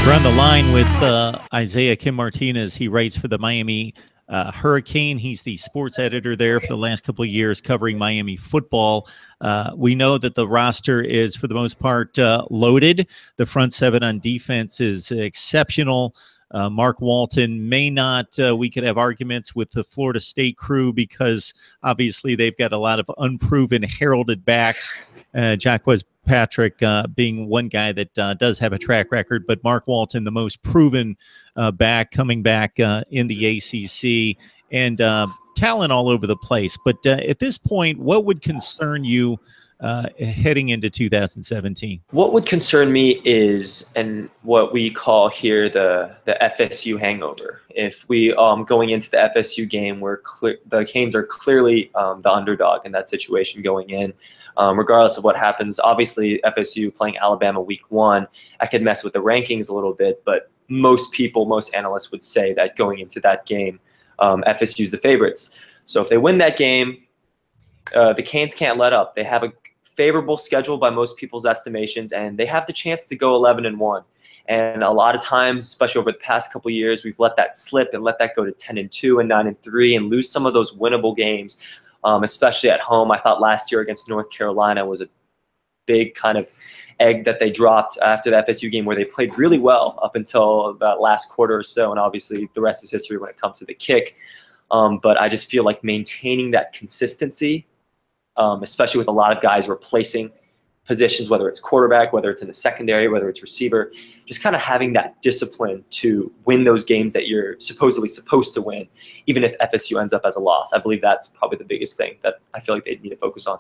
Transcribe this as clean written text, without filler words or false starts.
We're on the line with Isaiah Kim Martinez. He writes for the Miami Hurricane. He's the sports editor there for the last couple of years covering Miami football. We know that the roster is, for the most part, loaded. The front seven on defense is exceptional. Mark Walton may not, we could have arguments with the Florida State crew because obviously they've got a lot of unproven heralded backs. Jacquez Patrick being one guy that does have a track record, but Mark Walton, the most proven back, coming back in the ACC, and talent all over the place. But at this point, what would concern you heading into 2017? What would concern me is, and what we call here the FSU hangover. If we going into the FSU game, where the Canes are clearly the underdog in that situation going in. Regardless of what happens, obviously FSU playing Alabama week 1, I could mess with the rankings a little bit, but most analysts would say that going into that game, FSU's the favorites. So if they win that game, the Canes can't let up. They have a favorable schedule by most people's estimations, and they have the chance to go 11-1. And a lot of times, especially over the past couple of years, we've let that slip and let that go to 10-2 and 9-3 and lose some of those winnable games. Especially at home. I thought last year against North Carolina was a big kind of egg that they dropped after the FSU game, where they played really well up until that last quarter or so, and obviously the rest is history when it comes to the kick. But I just feel like maintaining that consistency, especially with a lot of guys replacing positions, whether it's quarterback, whether it's in the secondary, whether it's receiver, just kind of having that discipline to win those games that you're supposedly supposed to win, even if FSU ends up as a loss. I believe that's probably the biggest thing that I feel like they need to focus on.